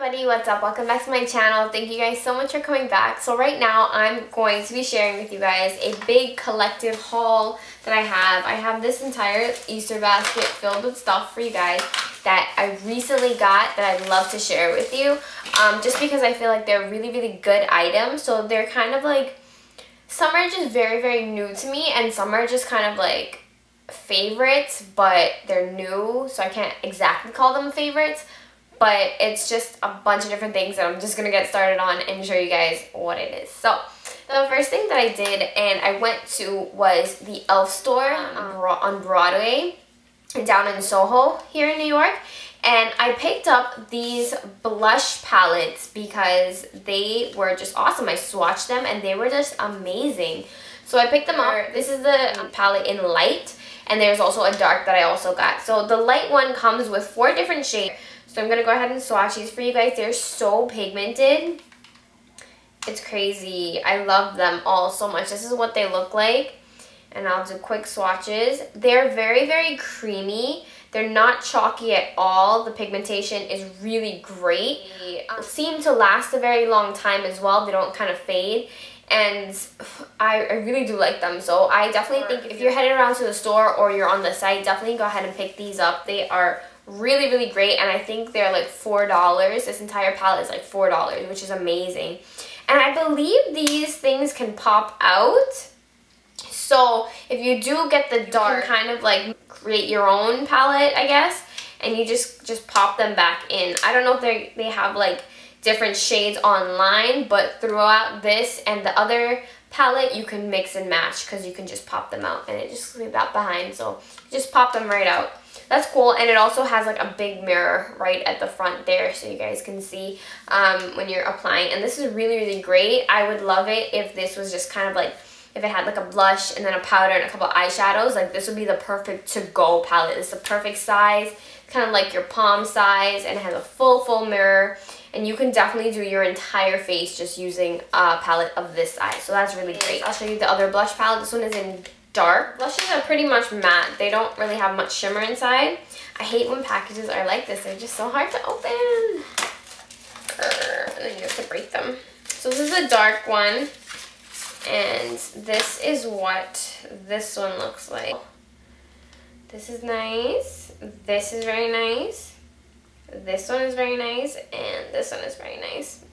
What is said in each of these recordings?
everybody, what's up? Welcome back to my channel. Thank you guys so much for coming back. So right now I'm going to be sharing with you guys a big collective haul that I have. I have this entire Easter basket filled with stuff for you guys that I recently got that I'd love to share with you. Just because I feel like they're really good items. So they're kind of like, some are just very new to me and some are just kind of like favorites, but they're new, so I can't exactly call them favorites. But it's just a bunch of different things that I'm just going to get started on and show you guys what it is. So the first thing that I did and I went to was the e.l.f. store on Broadway down in Soho here in New York. And I picked up these blush palettes because they were just awesome. I swatched them and they were just amazing. So I picked them up. This is the palette in light, and there's also a dark that I also got. So the light one comes with 4 different shades. So I'm going to go ahead and swatch these for you guys. They're so pigmented. It's crazy. I love them all so much. This is what they look like. And I'll do quick swatches. They're very creamy. They're not chalky at all. The pigmentation is really great. They seem to last a very long time as well. They don't kind of fade. And I really do like them. So I definitely think if you're headed around to the store or you're on the site, definitely go ahead and pick these up. They are really great, and I think they're like $4. This entire palette is like $4, which is amazing. And I believe these things can pop out. So if you do get the dark, you can kind of like create your own palette, I guess, and you just pop them back in. I don't know if they have like different shades online, but throughout this and the other palette you can mix and match because you can just pop them out and it just leave that behind. So just pop them right out. That's cool. And it also has like a big mirror right at the front there so you guys can see when you're applying. And this is really great. I would love it if this was just kind of like, if it had like a blush and then a powder and a couple eyeshadows. Like this would be the perfect to-go palette. It's the perfect size, kind of like your palm size, and it has a full mirror. And you can definitely do your entire face just using a palette of this size. So that's really great. I'll show you the other blush palette. This one is in dark. Blushes are pretty much matte. They don't really have much shimmer inside. I hate when packages are like this. They're just so hard to open. And then you have to break them. So this is a dark one. And this is what this one looks like. This is nice. This is very nice. This one is very nice. And this one is very nice.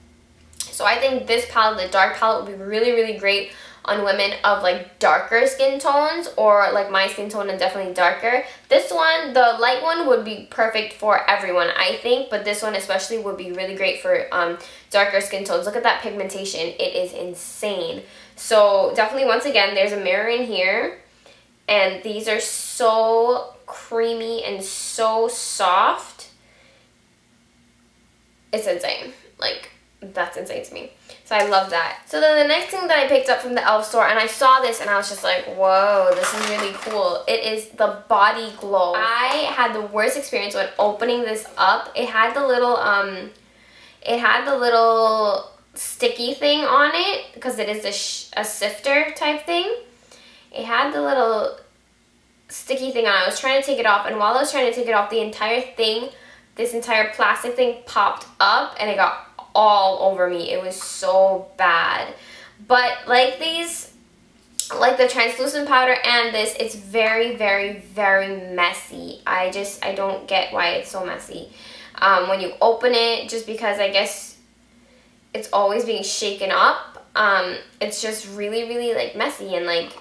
So I think this palette, the dark palette, would be really great on women of like darker skin tones, or like my skin tone and definitely darker. This one, the light one, would be perfect for everyone, I think, but this one especially would be really great for darker skin tones. Look at that pigmentation. It is insane. So definitely, once again, there's a mirror in here, and these are so creamy and so soft. It's insane. Like, that's insane to me. So I love that. So then the next thing that I picked up from the e.l.f. store, and I saw this and I was just like, whoa, this is really cool. It is the Body Glow. I had the worst experience when opening this up. It had the little sticky thing on it because it is a sifter type thing. It had the little sticky thing on. I was trying to take it off, and while I was trying to take it off, the entire thing, this entire plastic thing popped up and it got all over me. It was so bad. But like these, like the translucent powder and this, it's very messy. I don't get why it's so messy when you open it, just because I guess it's always being shaken up. It's just really like messy and like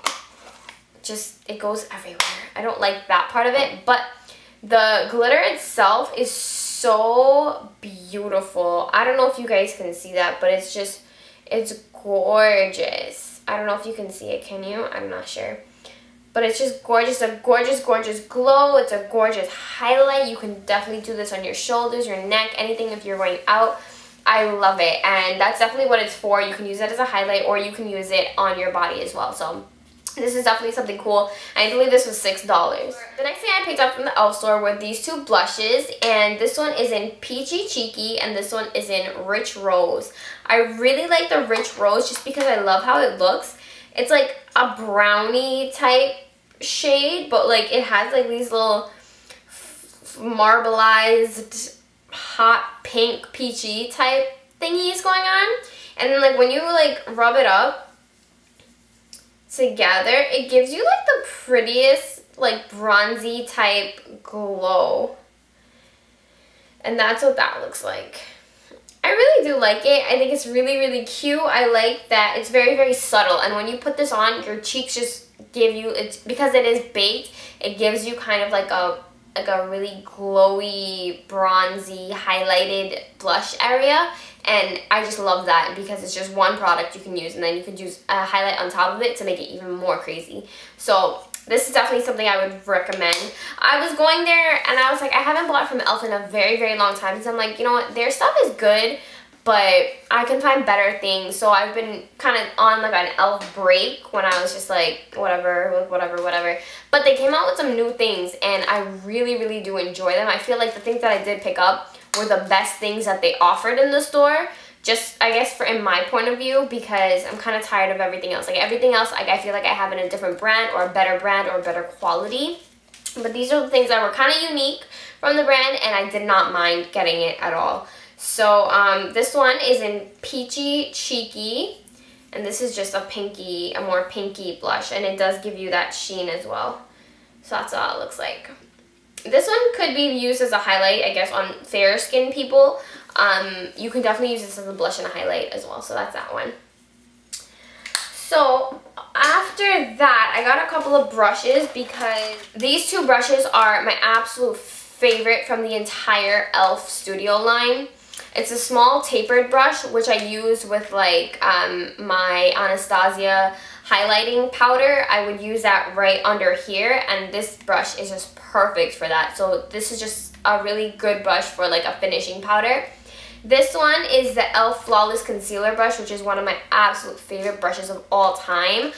just it goes everywhere. I don't like that part of it, but the glitter itself is so beautiful. I don't know if you guys can see that, but it's gorgeous. I don't know if you can see it, can you? I'm not sure. But it's just gorgeous, a gorgeous glow. It's a gorgeous highlight. You can definitely do this on your shoulders, your neck, anything if you're going out. I love it, and that's definitely what it's for. You can use it as a highlight, or you can use it on your body as well. So this is definitely something cool. I believe this was $6. The next thing I picked up from the e.l.f. store were these 2 blushes, and this one is in Peachy Cheeky and this one is in Rich Rose. I really like the Rich Rose just because I love how it looks. It's like a brownie type shade, but like it has like these little marbleized hot pink peachy type thingies going on. And then like when you like rub it up together, it gives you like the prettiest like bronzy type glow. And that's what that looks like. I really do like it. I think it's really, really cute. I like that it's very, very subtle. And when you put this on, your cheeks just give you, it's because it is baked, it gives you kind of like a really glowy, bronzy, highlighted blush area. And I just love that because it's just one product you can use, and then you could use a highlight on top of it to make it even more crazy. So this is definitely something I would recommend. I was going there and I was like, I haven't bought from e.l.f. in a very, very long time. Because I'm like, you know what, their stuff is good, but I can find better things. So I've been kind of on like an e.l.f. break when I was just like, whatever. But they came out with some new things and I really, really do enjoy them. I feel like the things that I did pick up were the best things that they offered in the store. Just, I guess, in my point of view, because I'm kind of tired of everything else. Like, everything else, like, I feel like I have in a different brand or a better quality. But these are the things that were kind of unique from the brand, and I did not mind getting it at all. So, this one is in Peachy Cheeky, and this is just a more pinky blush, and it does give you that sheen as well. So that's how it looks like. This one could be used as a highlight, I guess, on fair skin people. You can definitely use this as a blush and a highlight as well, so that's that one. So after that, I got a couple of brushes because these two brushes are my absolute favorite from the entire e.l.f. Studio line. It's a small tapered brush, which I use with like my Anastasia highlighting powder. I would use that right under here, and this brush is just perfect for that. So this is just a really good brush for like a finishing powder. This one is the e.l.f. Flawless Concealer Brush, which is one of my absolute favorite brushes of all time.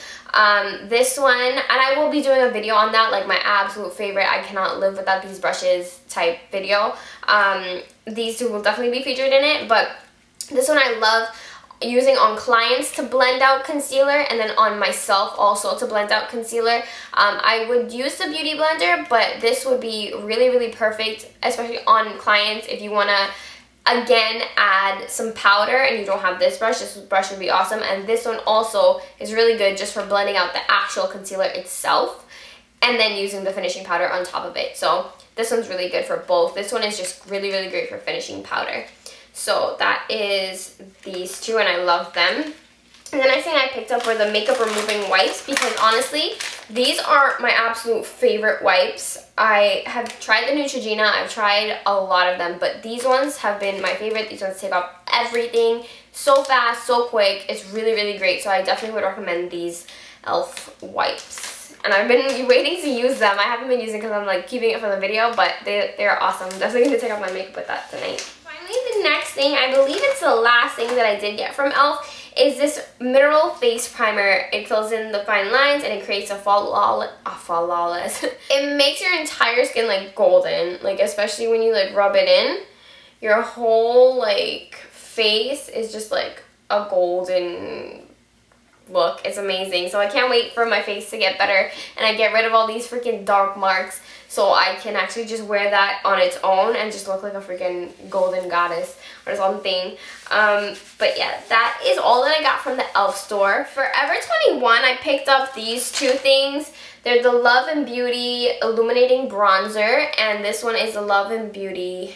This one, and I will be doing a video on that, like my absolute favorite, I cannot live without these brushes type video. These two will definitely be featured in it, but this one I love using on clients to blend out concealer, and then on myself also to blend out concealer. I would use the Beauty Blender, but this would be really, really perfect, especially on clients if you want to again add some powder and you don't have this brush would be awesome. And this one also is really good just for blending out the actual concealer itself and then using the finishing powder on top of it. So this one's really good for both. This one is just really, really great for finishing powder. So that is these two, and I love them. And the next thing I picked up were the makeup removing wipes, because honestly, these are my absolute favorite wipes. I have tried the Neutrogena, I've tried a lot of them, but these ones have been my favorite. These ones take off everything so fast, so quick. It's really, really great. So I definitely would recommend these e.l.f. wipes. And I've been waiting to use them. I haven't been using because I'm like keeping it for the video, but they're awesome. I'm definitely going to take off my makeup with that tonight. Finally, the next thing, I believe it's the last thing that I did get from e.l.f. is this mineral face primer. It fills in the fine lines and it creates a flawless. It makes your entire skin like golden, like especially when you like rub it in. Your whole like face is just like a golden look. It's amazing. So I can't wait for my face to get better and I get rid of all these freaking dark marks, so I can actually just wear that on its own and just look like a freaking golden goddess or something. But yeah, that is all that I got from the e.l.f. store. Forever 21, I picked up these two things. They're the Love and Beauty Illuminating Bronzer, and this one is the Love and Beauty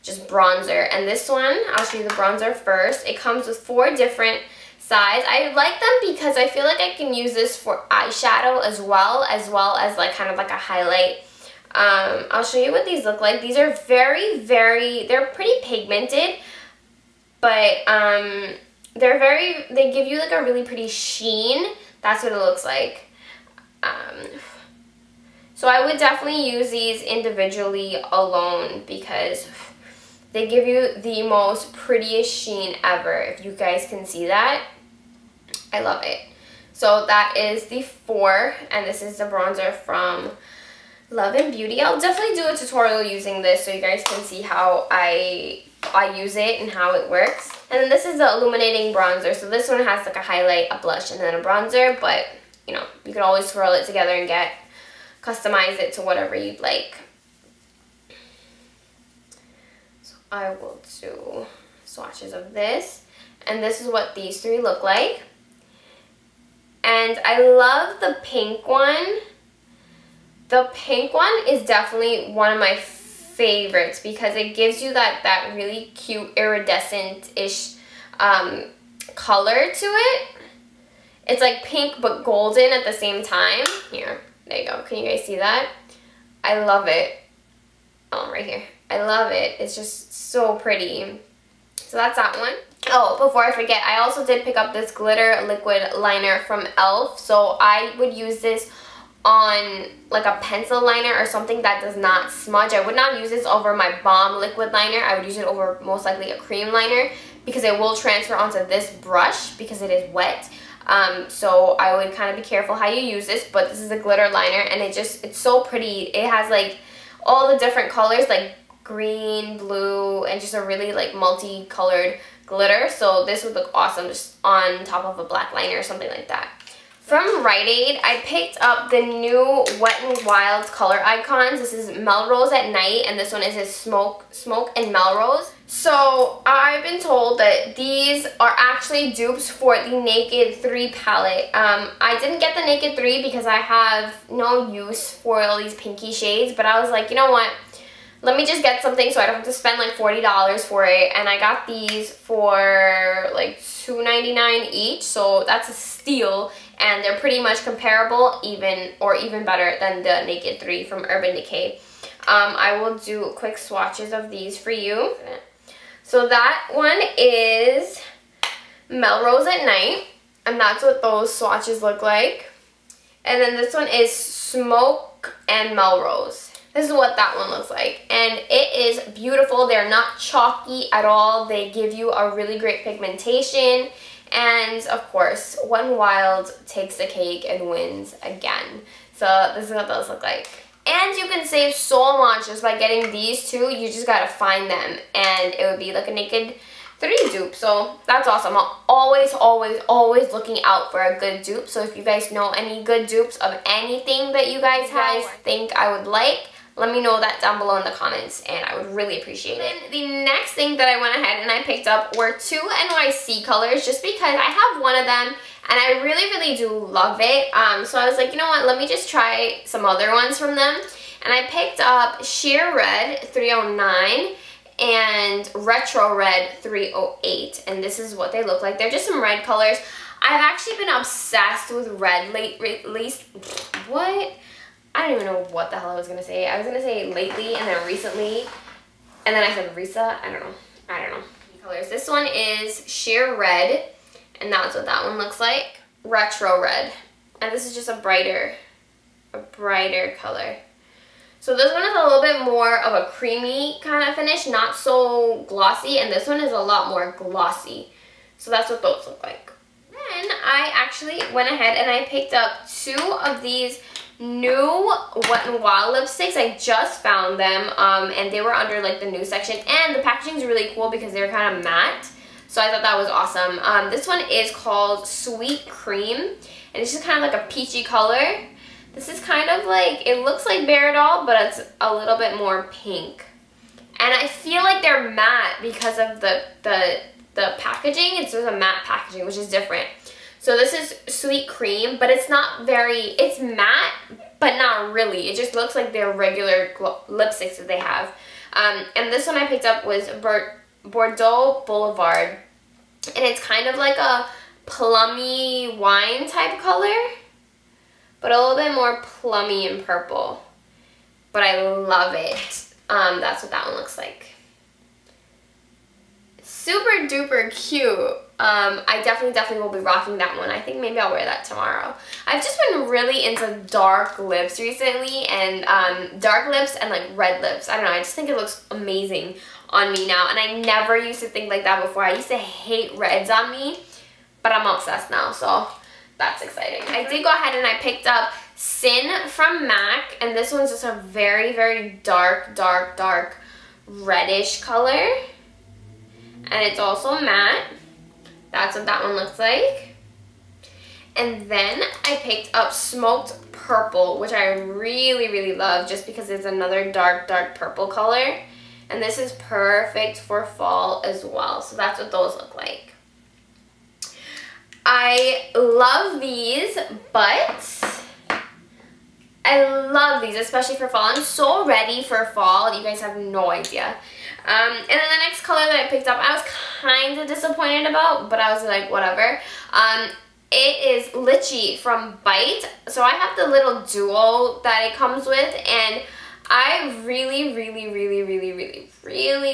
just bronzer. And this one, I'll show you the bronzer first. It comes with 4 different size. I like them because I feel like I can use this for eyeshadow as well as like kind of like a highlight. I'll show you what these look like. These are they're pretty pigmented, but they give you like a really pretty sheen. That's what it looks like. So I would definitely use these individually alone because they give you the most prettiest sheen ever, if you guys can see that. I love it. So that is the 4, and this is the bronzer from Love and Beauty. I'll definitely do a tutorial using this so you guys can see how I use it and how it works. And then this is the illuminating bronzer. So this one has like a highlight, a blush, and then a bronzer, but you know, you can always swirl it together and customize it to whatever you'd like. So I will do swatches of this. And this is what these three look like. And I love the pink one. The pink one is definitely one of my favorites because it gives you that really cute iridescent-ish color to it. It's like pink but golden at the same time. Here, there you go. Can you guys see that? I love it. Oh, right here. I love it. It's just so pretty. So that's that one. Oh, before I forget, I also did pick up this glitter liquid liner from e.l.f. So I would use this on like a pencil liner or something that does not smudge. I would not use this over my Balm liquid liner. I would use it over most likely a cream liner because it will transfer onto this brush because it is wet. So I would kind of be careful how you use this, but this is a glitter liner and it's so pretty. It has like all the different colors like green, blue, and just a really like multicolored glitter. So this would look awesome just on top of a black liner or something like that. From Rite Aid, I picked up the new Wet n Wild color icons. This is Melrose at Night, and this one is his Smoke and Melrose. So I've been told that these are actually dupes for the Naked 3 palette. I didn't get the Naked 3 because I have no use for all these pinky shades, but I was like, you know what? Let me just get something so I don't have to spend like $40 for it. And I got these for like $2.99 each, so that's a steal. And they're pretty much comparable, even better than the Naked 3 from Urban Decay. I will do quick swatches of these for you. So that one is Melrose at Night, and that's what those swatches look like. And then this one is Smoke and Melrose. This is what that one looks like, and it is beautiful. They're not chalky at all. They give you a really great pigmentation, and of course, Wet n Wild takes the cake and wins again. So this is what those look like. And you can save so much just by getting these two. You just gotta find them, and it would be like a Naked 3 dupe. So that's awesome. I'm always looking out for a good dupe. So if you guys know any good dupes of anything that you guys think I would like, let me know that down below in the comments, and I would really appreciate it. The next thing that I went ahead and I picked up were two NYC colors just because I have one of them and I really do love it. So I was like, you know what, let me just try some other ones from them. And I picked up Sheer Red 309 and Retro Red 308, and this is what they look like. They're just some red colors. I've actually been obsessed with red I don't even know what the hell I was going to say. I was going to say lately and then recently, and then I said Risa. I don't know. Colors. This one is Sheer Red, and that's what that one looks like. Retro Red, and this is just a brighter color. So this one is a little bit more of a creamy kind of finish, not so glossy, and this one is a lot more glossy. So that's what those look like. Then I actually went ahead and I picked up two of these new Wet n Wild lipsticks. I just found them, and they were under like the new section, and the packaging is really cool because they're kind of matte. So I thought that was awesome. This one is called Sweet Cream, and it's just kind of like a peachy color. This is kind of like, it looks like Baradol, but it's a little bit more pink. And I feel like they're matte because of the packaging. It's just a matte packaging, which is different. So this is Sweet Cream, but it's not very, it's matte, but not really. It just looks like their regular lipsticks that they have. And this one I picked up was Bordeaux Boulevard. And it's kind of like a plummy wine type color, but a little bit more plummy and purple. But I love it. That's what that one looks like. Super duper cute. I definitely will be rocking that one. I think maybe I'll wear that tomorrow. I've just been really into dark lips recently, and dark lips and like red lips. I don't know, I just think it looks amazing on me now, and I never used to think like that before. I used to hate reds on me, but I'm obsessed now, so that's exciting. I did go ahead and I picked up Sin from MAC, and this one's just a very dark reddish color. And it's also matte. That's what that one looks like. And then I picked up Smoked Purple, which I really love just because it's another dark purple color. And this is perfect for fall as well. So that's what those look like. I love these, but I love these, especially for fall. I'm so ready for fall. You guys have no idea. And then the next color that I picked up, I was kind of disappointed about, but I was like, whatever. It is Lychee from Bite. So I have the little duo that it comes with, and I really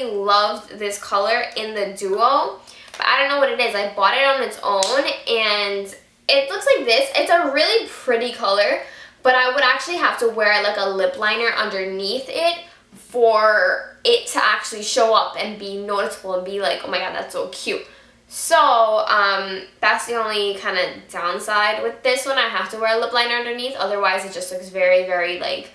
loved this color in the duo. But I don't know what it is. I bought it on its own, and it looks like this. It's a really pretty color, but I would actually have to wear like a lip liner underneath it for it to actually show up and be noticeable and be like, oh my god, that's so cute. So that's the only kind of downside with this one. I have to wear a lip liner underneath, otherwise it just looks very like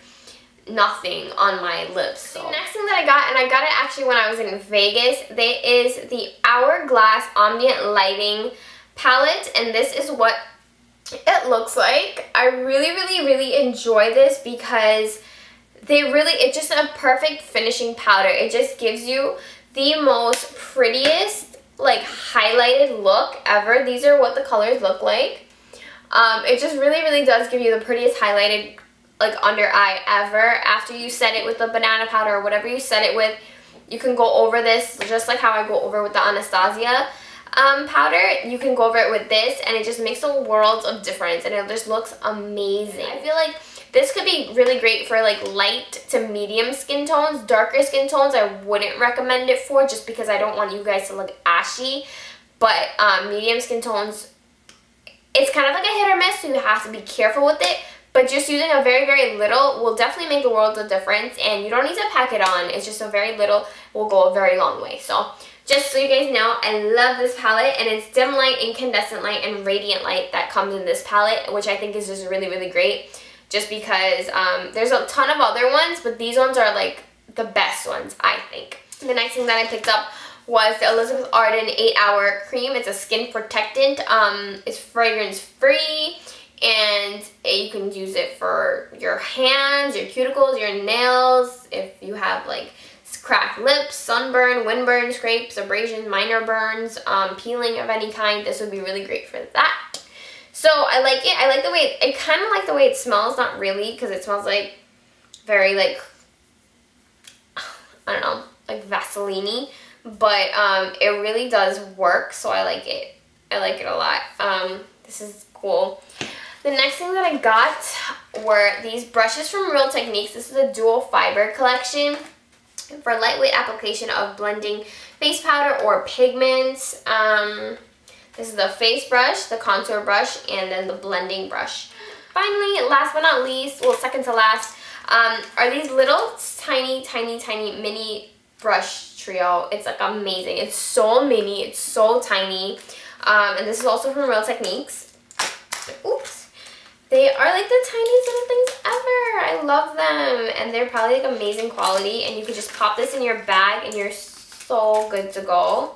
nothing on my lips. So the next thing that I got, and I got it actually when I was in Vegas, is the HOURGLASS Ambient Lighting palette, and this is what it looks like. I really enjoy this because it's just a perfect finishing powder. It just gives you the most prettiest like highlighted look ever. These are what the colors look like. It just really does give you the prettiest highlighted like under eye ever. After you set it with the banana powder or whatever you set it with, you can go over this just like how I go over with the Anastasia powder. You can go over it with this, and it just makes a world of difference, and it just looks amazing. I feel like this could be really great for like light to medium skin tones. Darker skin tones I wouldn't recommend it for, just because I don't want you guys to look ashy. But medium skin tones, it's kind of like a hit or miss, so you have to be careful with it. But just using a very little will definitely make a world of difference, and you don't need to pack it on. It's just a very little will go a very long way. So just so you guys know, I love this palette, and it's dim light, incandescent light, and radiant light that comes in this palette, which I think is just really great. Just because there's a ton of other ones, but these ones are like the best ones, I think. The next thing that I picked up was the Elizabeth Arden 8-Hour Cream. It's a skin protectant. It's fragrance free, and you can use it for your hands, your cuticles, your nails, if you have like cracked lips, sunburn, windburn, scrapes, abrasions, minor burns, peeling of any kind. This would be really great for that. So I like it. I like the way, I kind of like the way it smells. Not really, because it smells like very like, I don't know, like Vaseline-y. But it really does work, so I like it. I like it a lot. This is cool. The next thing that I got were these brushes from Real Techniques. This is a dual fiber collection for lightweight application of blending face powder or pigments. This is the face brush, the contour brush, and then the blending brush. Finally, last but not least, well, second to last, are these little tiny mini brush trio. It's like amazing. It's so mini, it's so tiny. And this is also from Real Techniques. Oops. They are like the tiniest little things ever. I love them. And they're probably like amazing quality. And you could just pop this in your bag and you're so good to go.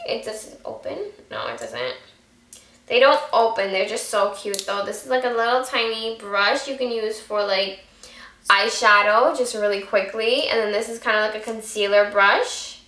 It doesn't open. No, it doesn't. They don't open. They're just so cute though. This is like a little tiny brush you can use for like eyeshadow just really quickly. And then this is kind of like a concealer brush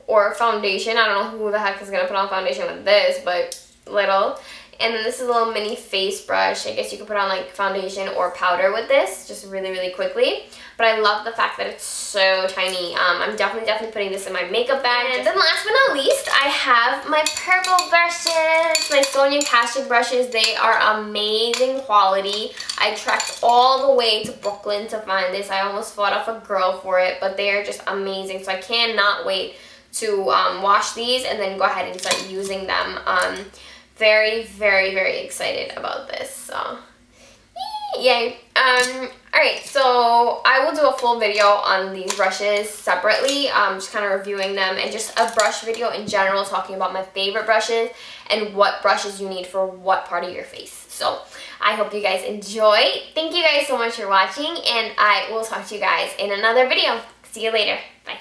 or foundation. I don't know who the heck is going to put on foundation with this, but little. And then this is a little mini face brush. I guess you could put on like foundation or powder with this just really quickly. But I love the fact that it's so tiny. I'm definitely putting this in my makeup bag. And then last but not least, I have my purple brushes, my Sonia Kashuk brushes. They are amazing quality. I trekked all the way to Brooklyn to find this. I almost fought off a girl for it, but they are just amazing. So I cannot wait to wash these and then go ahead and start using them. Very excited about this. So yay. Alright, so I will do a full video on these brushes separately, just kind of reviewing them, and just a brush video in general, talking about my favorite brushes and what brushes you need for what part of your face. So I hope you guys enjoy. Thank you guys so much for watching, and I will talk to you guys in another video. See you later. Bye.